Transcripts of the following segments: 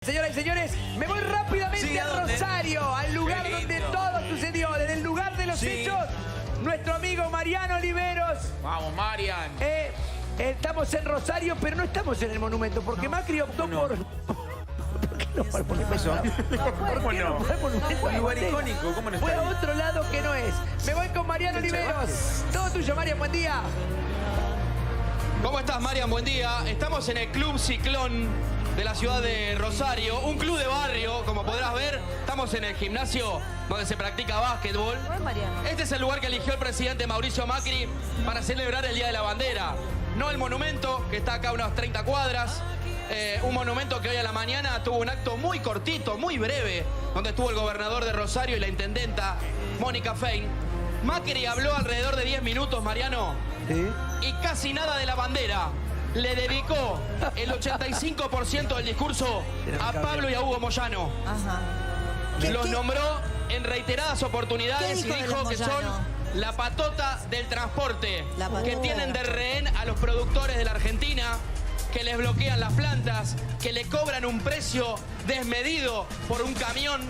Señoras y señores, me voy rápidamente a Rosario, al lugar donde todo sucedió, desde el lugar de los hechos. Nuestro amigo Mariano Oliveros. Vamos, Marian. Estamos en Rosario, pero no estamos en el monumento, porque Macri optó por... ¿Por qué no? ¿Por qué eso? ¿Por qué no? Un lugar icónico, ¿cómo no está Fue a ahí? otro lado que no es. Me voy con Mariano Oliveros. Todo tuyo, Marian, buen día. ¿Cómo estás, Marian? Buen día. Estamos en el Club Ciclón de la ciudad de Rosario, un club de barrio, como podrás ver. Estamos en el gimnasio donde se practica básquetbol. Este es el lugar que eligió el presidente Mauricio Macri para celebrar el Día de la Bandera. No el monumento, que está acá a unas 30 cuadras. Un monumento que hoy a la mañana tuvo un acto muy cortito, muy breve, donde estuvo el gobernador de Rosario y la intendenta Mónica Fein. Macri habló alrededor de 10 minutos, Mariano, y casi nada de la bandera. Le dedicó el 85% del discurso a Pablo y a Hugo Moyano. Los nombró en reiteradas oportunidades y dijo que son la patota del transporte, que tienen de rehén a los productores de la Argentina, que les bloquean las plantas, que le cobran un precio desmedido por un camión.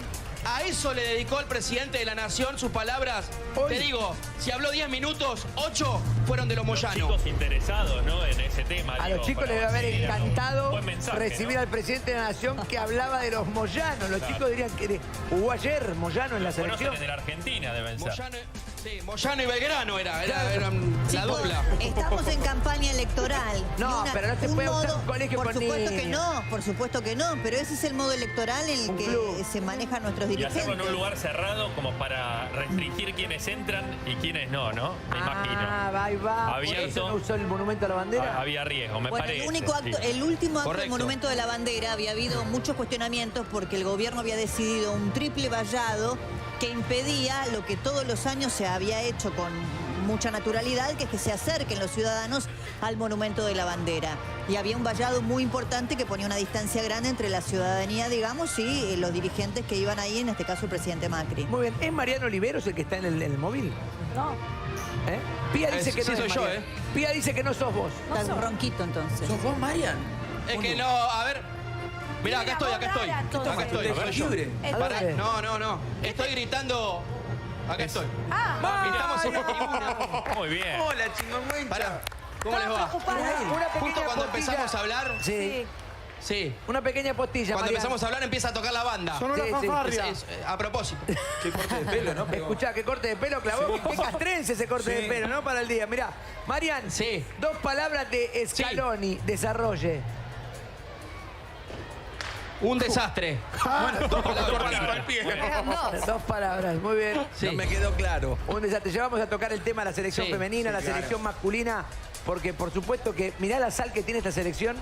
A eso le dedicó el presidente de la Nación sus palabras. Te digo, si habló 10 minutos, 8 fueron de los Moyano. Chicos interesados, ¿no? En ese tema. A los chicos les debe haber encantado buen mensaje, recibir ¿no? al presidente de la Nación que hablaba de los Moyanos. Los chicos dirían que jugó ayer Moyano en la selección. Conocen de la Argentina, deben ser. Moyano, sí, Moyano y Belgrano eran la Chicos, dupla. estamos en campaña electoral. No, pero no se un puede usar modo- un colegio Por con supuesto que niños. no, por supuesto que no, pero ese es el modo electoral en el Un que club. se manejan nuestros Y dirigentes. hacerlo en un lugar cerrado como para restringir quiénes entran y quiénes no, ¿no? Me imagino. Ahí va. Abierto. ¿Por eso no usó el monumento a la bandera? Había riesgo, me Bueno, parece. el único acto, sí. el último acto del Correcto. monumento de la bandera había habido muchos cuestionamientos porque el gobierno había decidido un triple vallado que impedía lo que todos los años se había hecho con mucha naturalidad, que es que se acerquen los ciudadanos al monumento de la bandera. Y había un vallado muy importante que ponía una distancia grande entre la ciudadanía, digamos, y los dirigentes que iban ahí, en este caso el presidente Macri. Muy bien. ¿Es Mariano Oliveros el que está en el móvil? No, ¿Eh? Pía dice que Sí, no soy es yo, Mariano. Pía dice que no sos vos. Está ronquito entonces. ¿Sos vos, Marian? Es que no, a ver. Mirá, acá estoy, acá estoy. Acá estoy, soy yo. libre. Pará, no. Estoy gritando. Acá estoy. Estamos en la tribuna. Muy bien. Hola, chingüengüencha. Pará, ¿cómo les va? Una pequeña Justo cuando postilla. empezamos a hablar, Sí. sí. Una pequeña postilla, Cuando Mariano. empezamos a hablar empieza a tocar la banda. Sonó la fanfarria. A propósito. Qué corte de pelo, ¿no? Pero- Escuchá, qué corte de pelo clavó. Qué castrense ese corte de pelo, ¿no? Para el día. Mirá, Marian, Sí. 2 palabras de Scaloni. Desarrolle. Un desastre. Dos palabras. eran 2 palabras, muy bien. Sí. No me quedó claro. Un desastre. Ya vamos a tocar el tema de la selección Sí, femenina, la selección masculina, porque por supuesto que mirá la sal que tiene esta selección,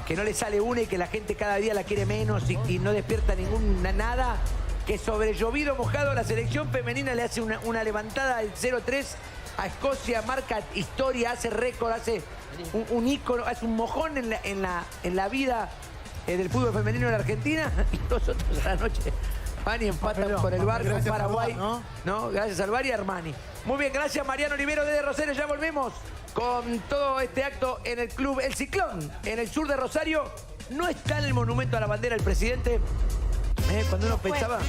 que no le sale una y que la gente cada día la quiere menos y no despierta ninguna nada, que sobre llovido mojado la selección femenina le hace una levantada del 0-3 a Escocia, marca historia, hace récord, hace un ícono, hace un mojón en la vida del fútbol femenino en la Argentina, y nosotros a la noche van y empatan por el bar con Paraguay. ¿No? Gracias al VAR y a Armani. Muy bien, gracias Mariano Olivero desde Rosario. Ya volvemos con todo este acto en el club El Ciclón, en el sur de Rosario. No está en el monumento a la bandera el presidente. Cuando uno pensaba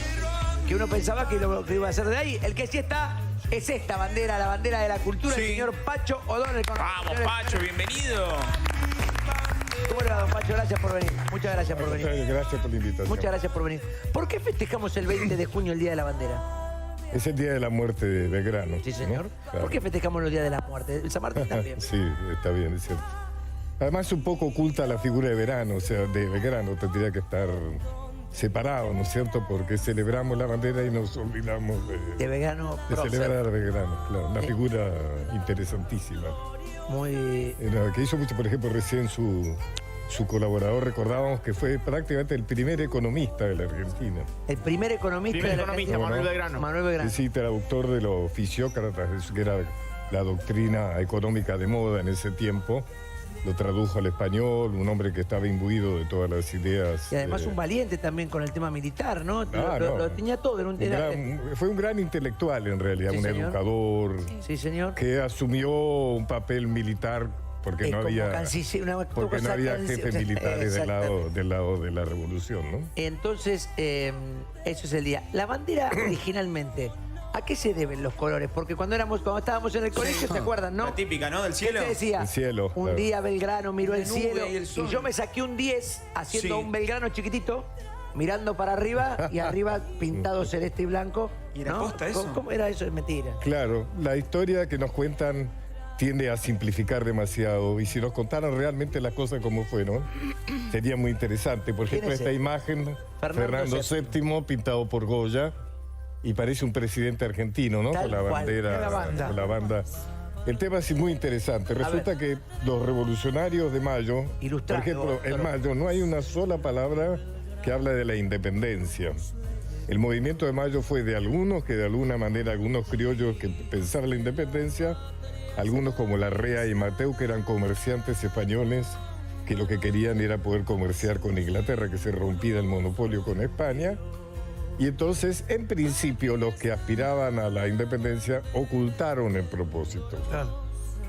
que lo que iba a hacer de ahí, el que sí está es esta bandera, la bandera de la cultura, el Sí. señor Pacho O'Donnell. Vamos, Pacho, bienvenido. ¿Cómo le va, don Pacho? Gracias por venir. Muchas gracias por venir. Gracias por la invitación. Muchas gracias por venir. ¿Por qué festejamos el 20 de junio el Día de la Bandera? Es el día de la muerte de Belgrano. Sí, señor. ¿no? Claro. ¿Por qué festejamos los días de la muerte? El San Martín también. Sí, está bien, es cierto. Además, un poco oculta la figura de Verano, o sea, de Belgrano tendría que estar separado, ¿no es cierto? Porque celebramos la bandera y nos olvidamos De vegano de prócer. celebrar a Belgrano. Claro, una figura interesantísima. Muy... Que hizo mucho, por ejemplo, recién su colaborador, recordábamos que fue prácticamente el primer economista de la Argentina. El primer economista de la Argentina. Manuel ¿no? Belgrano. Manuel Belgrano. Sí, traductor de los fisiócratas, que era la doctrina económica de moda en ese tiempo. Lo tradujo al español, un hombre que estaba imbuido de todas las ideas. Y además un valiente también con el tema militar, ¿no? Lo tenía todo. Era Fue un gran intelectual en realidad, Sí, un señor. educador Sí, señor. que asumió un papel militar porque Es no como había, canciller, una porque no cosa había canciller. jefes militares del lado de la revolución, ¿no? Entonces, eso es el día. La bandera originalmente, ¿a qué se deben los colores? Porque cuando estábamos en el colegio, ¿se acuerdan, no? La típica, ¿no? Del ¿Qué cielo. te decía? El cielo, Un claro. día Belgrano miró el La nube cielo y el sol. yo me saqué un 10 haciendo Sí. un Belgrano chiquitito, mirando para arriba y arriba pintado celeste y blanco. ¿Y era ¿no? posta eso? ¿Cómo era eso? Es mentira. Claro, la historia que nos cuentan tiende a simplificar demasiado y si nos contaran realmente las cosas como fueron, sería muy interesante. Por ¿Quién ejemplo, es esta él? imagen, Fernando VII, pintado por Goya, y parece un presidente argentino, ¿no? Tal Con la cual. bandera, Es la banda. con la banda. El tema es muy interesante. Resulta que los revolucionarios de Mayo, por Ilustrado, ejemplo, en doctor. Mayo no hay una sola palabra que habla de la independencia. El movimiento de Mayo fue de algunos que de alguna manera, algunos criollos que pensaban la independencia, algunos como Larrea y Mateu, que eran comerciantes españoles, que lo que querían era poder comerciar con Inglaterra, que se rompiera el monopolio con España. Y entonces, en principio, los que aspiraban a la independencia ocultaron el propósito.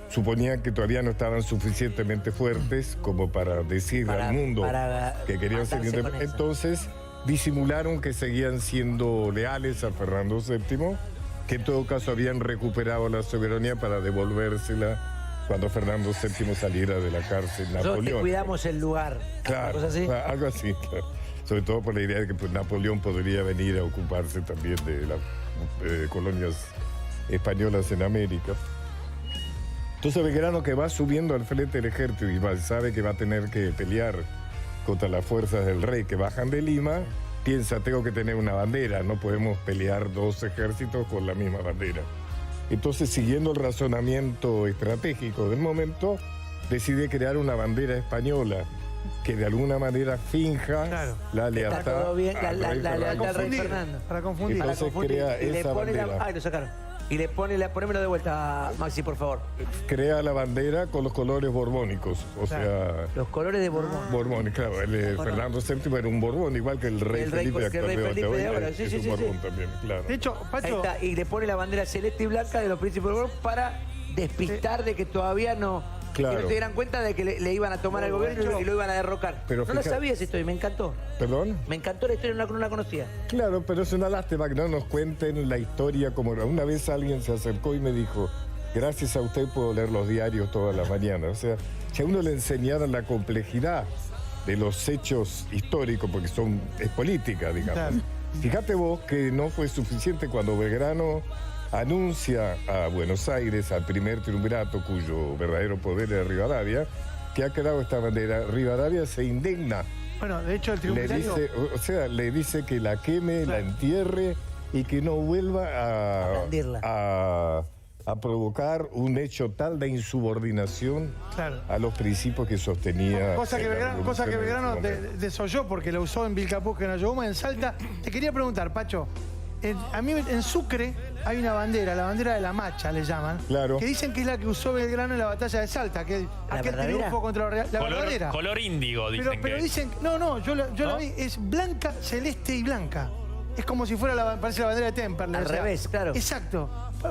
Suponían que todavía no estaban suficientemente fuertes como para decir al mundo que querían ser matarse con independientes. eso. Entonces, disimularon que seguían siendo leales a Fernando VII, que en todo caso habían recuperado la soberanía para devolvérsela cuando Fernando VII saliera de la cárcel. Nosotros te Napoleón. cuidamos el lugar. Claro, ¿Una cosa así? algo así, claro. Sobre todo por la idea de que pues, Napoleón podría venir a ocuparse también de las colonias españolas en América. Entonces Belgrano, que va subiendo al frente del ejército y sabe que va a tener que pelear contra las fuerzas del rey que bajan de Lima, piensa, tengo que tener una bandera, no podemos pelear dos ejércitos con la misma bandera. Entonces, siguiendo el razonamiento estratégico del momento, decide crear una bandera española que de alguna manera finja Claro. la Está lealtad todo bien, al rey la Fernando. lealtad al rey Confundir, Fernando. para confundir. Entonces, Para confundir. crea Y le esa pone bandera. Ay, lo sacaron. Y le pone, ponémelo de vuelta, Maxi, por favor. Crea la bandera con los colores borbónicos, o sea... Los colores de Borbón. Borbón, claro, Fernando VII era un Borbón, igual que el rey El rey- Felipe que el rey actual Felipe de ahora, es sí, sí, un sí, Borbón sí. también, claro. De hecho, Ahí Pacho, está, y le pone la bandera celeste y blanca de los príncipes de Borbón para despistar de que todavía no... Claro. Que no se dieran cuenta de que le iban a tomar el gobierno y lo iban a derrocar. Pero no la fíjate- sabía esa historia, me encantó. ¿Perdón? Me encantó la historia, no la conocía. Claro, pero es una lástima que no nos cuenten la historia como era. Una vez alguien se acercó y me dijo, gracias a usted puedo leer los diarios todas las mañanas. O sea, si a uno le enseñaran la complejidad de los hechos históricos, porque es política, digamos. Claro. Fíjate vos que no fue suficiente cuando Belgrano anuncia a Buenos Aires, al primer triunvirato, cuyo verdadero poder era Rivadavia, que ha quedado esta bandera. Rivadavia se indigna. bueno, de hecho el Le triunvirato... dice, o sea, le dice que la queme, la entierre y que no vuelva A blandirla. a provocar un hecho tal de insubordinación Claro. a los principios que sostenía. Cosa que la Belgrano, revolución en ese momento. desoyó porque lo usó en Vilcapuz, en Ayohuma, en Salta. Te quería preguntar, Pacho, a mí en Sucre hay una bandera, la bandera de la Macha le llaman, Claro. que dicen que es la que usó Belgrano en la batalla de Salta, que aquel verdadera? triunfo contra los reales. La verdadera. Color índigo, dicen Pero que. dicen, no, yo la ¿No? vi, es blanca, celeste y blanca. Es como si fuera parece la bandera de Temperley. Al o sea, revés, claro. Exacto.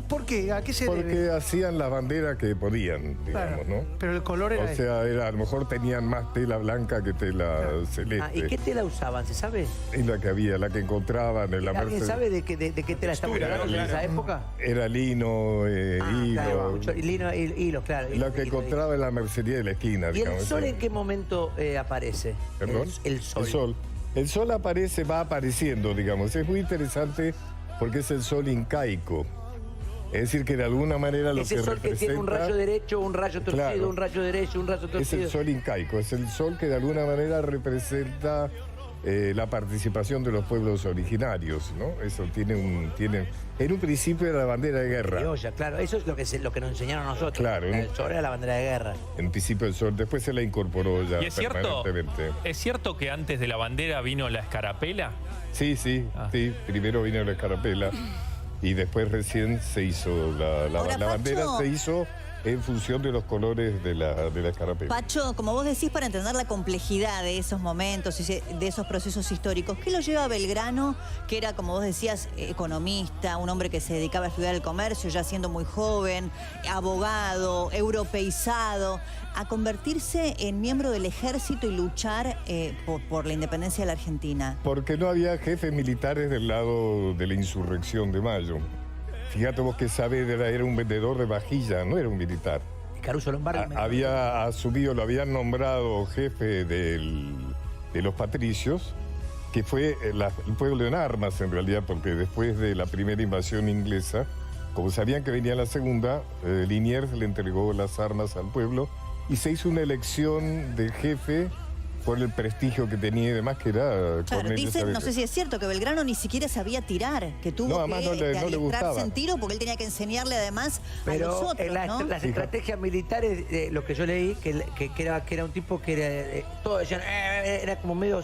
¿Por qué? ¿A qué se debe? Porque hacían las banderas que podían, digamos, Claro, ¿no? pero el color era O sea, a lo mejor tenían más tela blanca que tela celeste. Ah, ¿y qué tela usaban? ¿Se sabe? Es la que había, la que encontraban en la ¿Alguien Merced. sabe de qué tela estamos Textura, hablando ¿no? en esa Claro. época? Era lino, hilo. Claro, mucho lino, hilo, claro. La que hilo, encontraba en la mercería de la esquina, ¿Y el digamos. sol en qué momento aparece? ¿Perdón? El sol. El sol. El sol aparece, va apareciendo, digamos. Es muy interesante porque es el sol incaico. Es decir, que de alguna manera lo Ese que sol que tiene un representa rayo derecho, un rayo torcido, Claro. un rayo derecho, un rayo es torcido. el sol incaico. Es el sol que de alguna manera representa la participación de los pueblos originarios, ¿no? Eso tiene en un principio era la bandera de guerra. Criolla, claro. Eso es lo que nos enseñaron a nosotros. Claro, ¿no? El sol era la bandera de guerra. En principio el sol, después se la incorporó ya ¿Y es cierto, permanentemente. es cierto que antes de la bandera vino la escarapela? Sí, Ah. sí. Primero vino la escarapela y después recién se hizo la Ahora, bandera Pacho. se hizo en función de los colores de la escarapela. Pacho, como vos decís, para entender la complejidad de esos momentos y de esos procesos históricos, ¿qué lo lleva a Belgrano, que era, como vos decías, economista, un hombre que se dedicaba a estudiar el comercio ya siendo muy joven, abogado, europeizado, a convertirse en miembro del ejército y luchar por la independencia de la Argentina? Porque no había jefes militares del lado de la insurrección de Mayo. Fíjate vos que Saavedra era un vendedor de vajilla, no era un militar. Caruso Lombardi. Había asumido, lo habían nombrado jefe de los patricios, que fue el pueblo en armas en realidad, porque después de la primera invasión inglesa, como sabían que venía la segunda, Liniers le entregó las armas al pueblo y se hizo una elección de jefe por el prestigio que tenía y demás, que era Claro, Cornelio dicen, Saavedra. no sé si es cierto, que Belgrano ni siquiera sabía tirar, que tuvo además que no le adiestrarse gustaba. en tiro porque él tenía que enseñarle además a Pero los otros, en ¿no? las estrategias militares, lo que yo leí, que era un tipo que era, todos decían, era como medio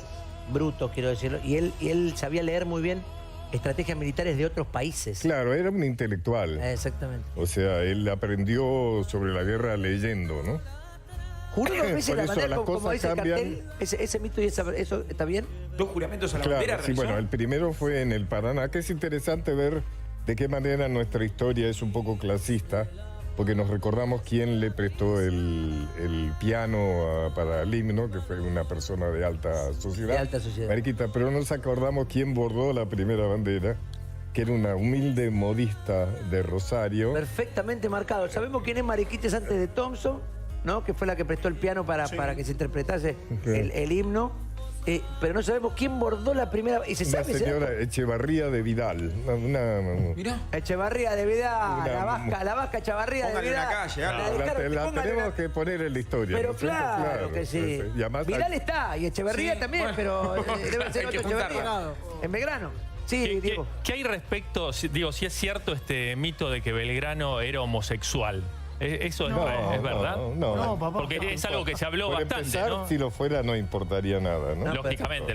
bruto, quiero decirlo, y él sabía leer muy bien estrategias militares de otros países. Claro, era un intelectual. Exactamente. O sea, él aprendió sobre la guerra leyendo, ¿no? Juro dos veces Por la eso bandera, las como cosas dice el cambian. cartel, ese mito y eso está bien. 2 juramentos a la Claro, bandera. sí, realizó. bueno, el primero fue en el Paraná, que es interesante ver de qué manera nuestra historia es un poco clasista, porque nos recordamos quién le prestó el piano para el himno, que fue una persona de alta sociedad. De alta sociedad. Mariquita, pero no nos acordamos quién bordó la primera bandera, que era una humilde modista de Rosario. Perfectamente marcado. Sabemos quién es Mariquites antes de Thompson, ¿no? Que fue la que prestó el piano para que se interpretase el himno. Pero no sabemos quién bordó la primera. Y se La sabe. señora Echevarría de Vidal. Mirá. Echevarría de Vidal, la vasca Echevarría de Póngale Vidal. una calle, algo. La tenemos que poner en la historia. Pero ¿no es cierto? claro que sí. Y además, Vidal está, y Echevarría Sí, también, bueno. pero debe ser Hay que otro Echevarría. juntarla. En Belgrano. Sí, digo. ¿Qué hay respecto, digo, si es cierto este mito de que Belgrano era homosexual? ¿Eso es verdad? No, papá. Porque es algo que se habló Por bastante, empezar, ¿no? si lo fuera no importaría nada, ¿no? Lógicamente,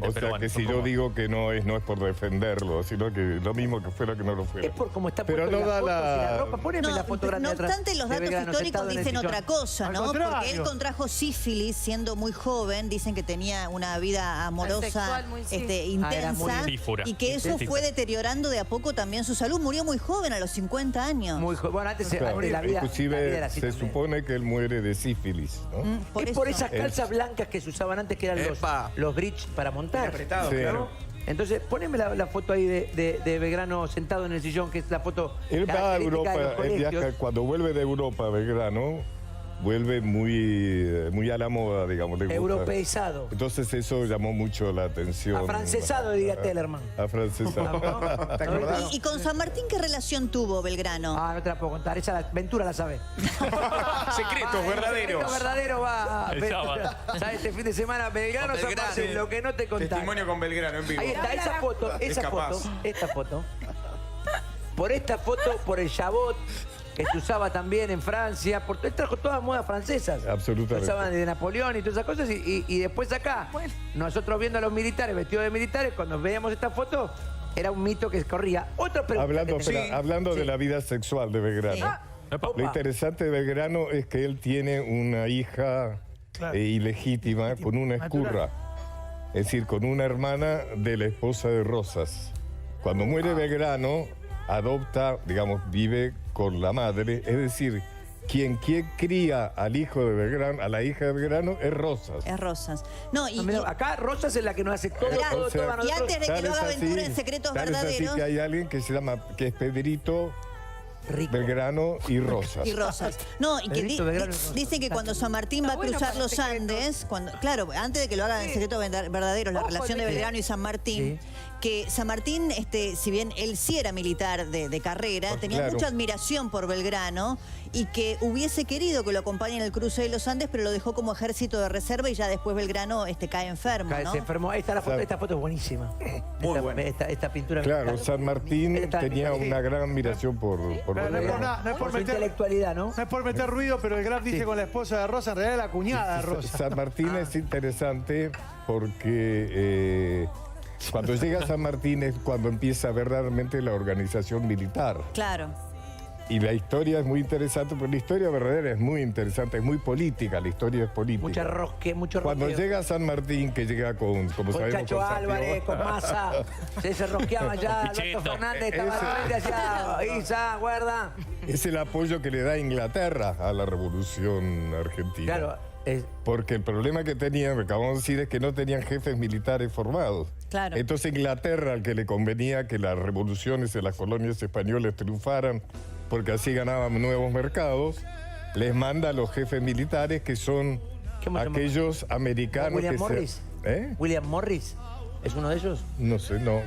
O pero sea bueno, que si por yo favor. digo que no es por defenderlo, sino que lo mismo que fuera que no lo fuera. Es por cómo está Pero puesto no en da fotos y la- ropa. Poneme la foto grande no atrás obstante, los de datos Belgrano, históricos sentado en el dicen sillón. otra cosa, Al ¿no? Porque contrario. él contrajo sífilis siendo muy joven, dicen que tenía una vida amorosa Asexual, muy, sí. era muy intensa bífora. y que eso fue deteriorando de a poco también su salud. Murió muy joven, a los 50 años. Muy bueno, antes Claro, la vida inclusive era así se también. supone que él muere de sífilis, ¿no? Es por esas calzas blancas que se usaban antes, que eran Epa. los bridge para montar. Bien apretado, Sí. claro. Entonces, poneme la foto ahí de Belgrano sentado en el sillón, que es la foto Él va a característica Europa, de los él colegios. viaja, cuando vuelve de Europa, Belgrano, vuelve muy a la moda, digamos. le gusta. Europeizado. Entonces eso llamó mucho la atención. Afrancesado, diría Tellerman. Afrancesado. ¿Te acordás? ¿Y con San Martín qué relación tuvo Belgrano? Ah, no te la puedo contar. Esa Ventura la sabe. Secretos verdaderos. Secreto verdadero va. El sábado. ¿Sabes? Este fin de semana, Belgrano, Con San Belgrano. Martín, lo que no te contaron. Testimonio con Belgrano en vivo. Ahí está, esa foto, Es capaz. esta foto. Por esta foto, por el jabot que se usaba también en Francia, él trajo todas modas francesas. Absolutamente. Usaban de Napoleón y todas esas cosas. Y después acá, nosotros viendo a los militares vestidos de militares, cuando veíamos esta foto, era un mito que corría. Otra pregunta. Hablando, que tengo. espera, hablando de la vida sexual de Belgrano. Sí. Epa. Lo interesante de Belgrano es que él tiene una hija Claro. ilegítima con una escurra. Es decir, con una hermana de la esposa de Rosas. Cuando muere Belgrano, adopta, digamos, vive con la madre. Es decir, quien cría al hijo de Belgrano, a la hija de Belgrano, es Rosas. Es Rosas. No, y, Ah, mira, acá Rosas es la que nos hace todo, Mirá, todo, o sea, todo a y nosotros. antes de que Tal lo es haga así- Aventura en Secretos tal es así Verdaderos que hay alguien que se llama, que es Pedrito Rico. Belgrano y Rosas. y Rosas. No, y que Pedrito, Belgrano y Rosas. dicen que cuando San Martín va a cruzar los Andes, claro, antes de que lo hagan en Secretos Verdaderos, la relación de Belgrano y San Martín, que San Martín, si bien él sí era militar de carrera, tenía claro. mucha admiración por Belgrano y que hubiese querido que lo acompañe en el cruce de los Andes, pero lo dejó como ejército de reserva y ya después Belgrano cae enfermo, Se ¿no? enfermó. Ahí está la foto. Claro. Esta foto es buenísima. Muy Esta- buena. Esta pintura. Claro, San Martín Esta- tenía sí. una gran admiración por Pero no es por Belgrano. nada, no es Por por su meter, intelectualidad, ¿no? no es por meter ruido, pero el Graf dice Sí. con la esposa de Rosa, en realidad es la cuñada de Rosa. San Martín es interesante porque cuando llega San Martín es cuando empieza verdaderamente la organización militar. Claro. Y la historia es muy interesante, pero la historia verdadera es muy interesante, es muy política, la historia es política. Mucho Cuando rosqueo. llega San Martín, que llega con, como Con sabemos, Chacho con Álvarez, con Massa, se rosqueaba ya, Alberto Pichetto. Fernández estaba al frente, hacía Isa, guarda. Es el apoyo que le da Inglaterra a la revolución argentina. Claro, Porque el problema que tenían, lo que acabamos de decir, es que no tenían jefes militares formados. Claro. Entonces Inglaterra, al que le convenía que las revoluciones en las colonias españolas triunfaran, porque así ganaban nuevos mercados, les manda a los jefes militares que son ¿Qué más aquellos americanos William que Morris. ¿Eh? William Morris, ¿es uno de ellos? No sé, no,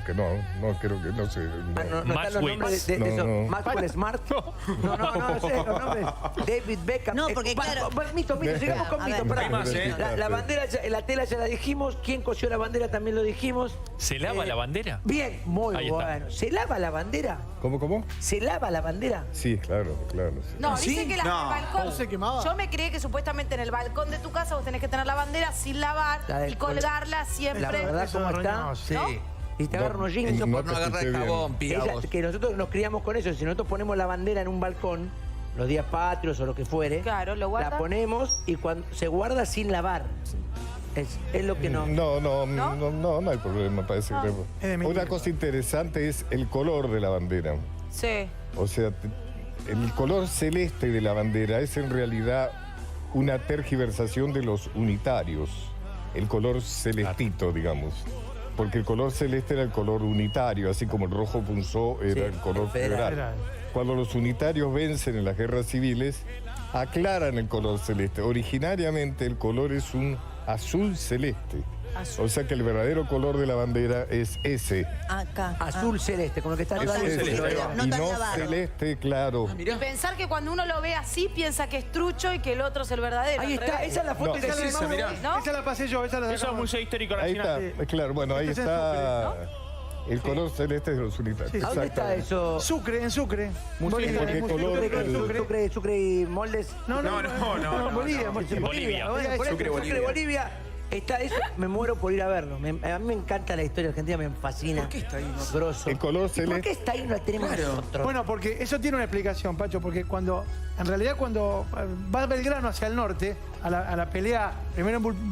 creo que no sé. no. Ah, no están los Maxwell. nombres de No, eso. no. Maxwell Smart. No sé los nombres. David Beckham. No, porque claro. Mito, llegamos con A Mito. ver. pará. Hay más, ¿eh? La bandera, la tela ya la dijimos. ¿Quién cosió la bandera? También lo dijimos. ¿Se lava la bandera? Bien, muy Ahí está. bueno. ¿Se lava la bandera? ¿Cómo? ¿Se lava la bandera? Sí, claro. Sí. No, dice que No. el balcón. ¿Se quemaba? Yo me creí que supuestamente en el balcón de tu casa vos tenés que tener la bandera sin lavar La del- y colgarla La siempre. verdad, Eso ¿cómo de está? roñoso. Sí. Y te agarran unos jeans. No por te no agarrar escuché el bien. jabón, pigabos. Que nosotros nos criamos con eso. Si nosotros ponemos la bandera en un balcón, los días patrios o lo que fuere, Claro, lo guardan. la ponemos y cuando se guarda sin lavar. Es lo que no. No hay problema, parece que Es de mi Una tiempo. cosa interesante es el color de la bandera. Sí. O sea, el color celeste de la bandera es en realidad una tergiversación de los unitarios. El color celestito, digamos. Porque el color celeste era el color unitario, así como el rojo punzó era Sí, el color el federal. federal. Cuando los unitarios vencen en las guerras civiles, aclaran el color celeste. Originariamente el color es un azul celeste. O sea que el verdadero color de la bandera es ese. Acá. Azul celeste, como lo que está Azul arriba. celeste, Sí, ahí pero va. no y tan no lavado. celeste, claro. Y pensar que cuando uno lo ve así piensa que es trucho y que el otro es el verdadero. Ahí al está, revés. esa es la foto No. que Esa se la, mirá. ¿No? esa la pasé yo, esa la Eso es sacamos. Museo Histórico Ahí Nacional. está, claro, bueno, ahí Este es está el color celeste de los unitarios. ¿A dónde está Exactamente. eso? Sucre, en Sucre. Bolivia, porque Museo color- Sucre. Sucre y Moldes. No, No. Bolivia. Bolivia. Bueno, por eso, Sucre, Bolivia. Bolivia. Está eso, me muero por ir a verlo. A mí me encanta la historia argentina, me fascina. ¿Por qué está ahí, no? Grosso. El color ¿Y por celeste- qué está ahí no la tenemos nosotros? Bueno, porque eso tiene una explicación, Pacho, porque en realidad cuando va Belgrano hacia el norte, a la pelea, primero en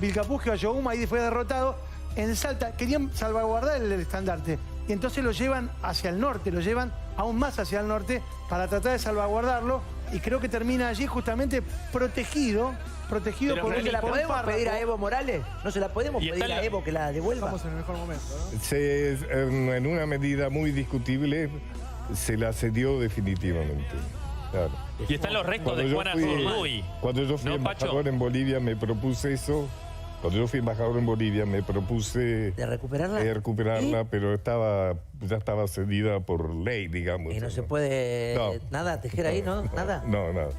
Vilcapugio, a Yohuma, ahí fue derrotado, en Salta querían salvaguardar el estandarte, y entonces lo llevan hacia el norte, lo llevan aún más hacia el norte para tratar de salvaguardarlo, y creo que termina allí justamente protegido Pero ¿No por se la por un podemos párrafo. pedir a Evo Morales? ¿No se la podemos Y pedir está a Evo que la devuelva? Estamos en el mejor momento, ¿no? En una medida muy discutible, se la cedió definitivamente. Claro. Y están los restos Cuando de yo Juana fui- Zurduy. Cuando yo fui ¿No, Pacho? embajador en Bolivia, me propuse eso. Cuando yo fui embajador en Bolivia, me propuse ¿De recuperarla? recuperarla, pero ya estaba cedida por ley, digamos. Y no se puede No. nada tejer ahí, ¿no? Nada. No, nada.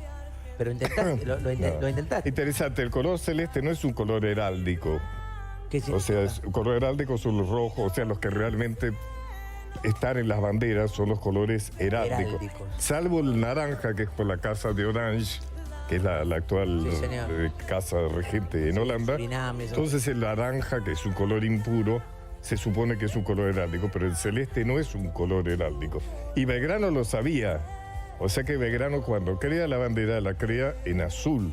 Pero intentaste, lo No. intentaste. Interesante, el color celeste no es un color heráldico. ¿Qué O sea, el color heráldico son los rojos, o sea, los que realmente están en las banderas son los colores heráldicos. Heráldicos. Salvo el naranja, que es por la casa de Orange, que es la actual Sí, señor. casa regente en Holanda. Surinam, eso. Entonces el naranja, que es un color impuro, se supone que es un color heráldico, pero el celeste no es un color heráldico. Y Belgrano lo sabía. O sea que Belgrano cuando crea la bandera la crea en azul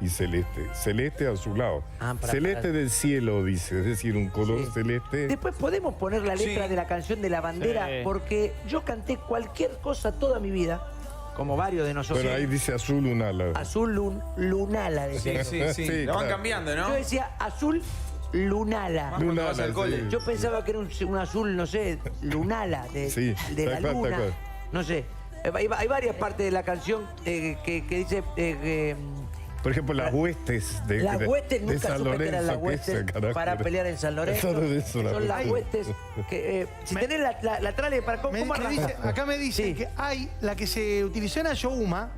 y celeste. Celeste azulado. Para- Celeste del cielo, dice, es decir, un color Sí. celeste. Después podemos poner la letra Sí. de la canción de la bandera, Sí. porque yo canté cualquier cosa toda mi vida, como varios de nosotros. Bueno, ahí dice azul un ala. Azul lunala, decía. Sí, yo. sí, sí. Sí, La van claro. cambiando, ¿no? Yo decía azul lunala. Más cuando vas al cole. sí. Yo pensaba que era un azul, no sé, lunala, Sí, de la tal cual, luna. tal cual. No sé. Hay varias partes de la canción que dice que Por ejemplo, las huestes de las huestes de nunca San supe que eran las Lorenzo, ¿qué es, huestes carajo? para pelear en San Lorenzo. Eso de eso, Son las huestes que si tenés la trale para cómo Me arranca? dice- acá me dicen Sí. que hay la que se utilizó en Ayohuma,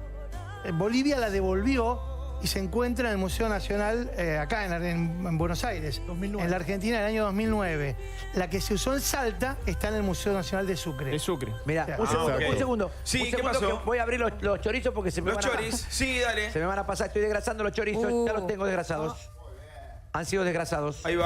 en Bolivia la devolvió y se encuentra en el Museo Nacional acá en Buenos Aires, 2009. En la Argentina en el año 2009. La que se usó en Salta está en el Museo Nacional de Sucre. De Sucre. Mirá, un Ah, segundo, ok. un segundo. Sí, un ¿qué segundo pasó? que voy a abrir los chorizos porque se me Los van choris. Sí, dale. Se me van a pasar, estoy desgrasando los chorizos, ya los tengo desgrasados. Han sido desgrasados. Ahí va.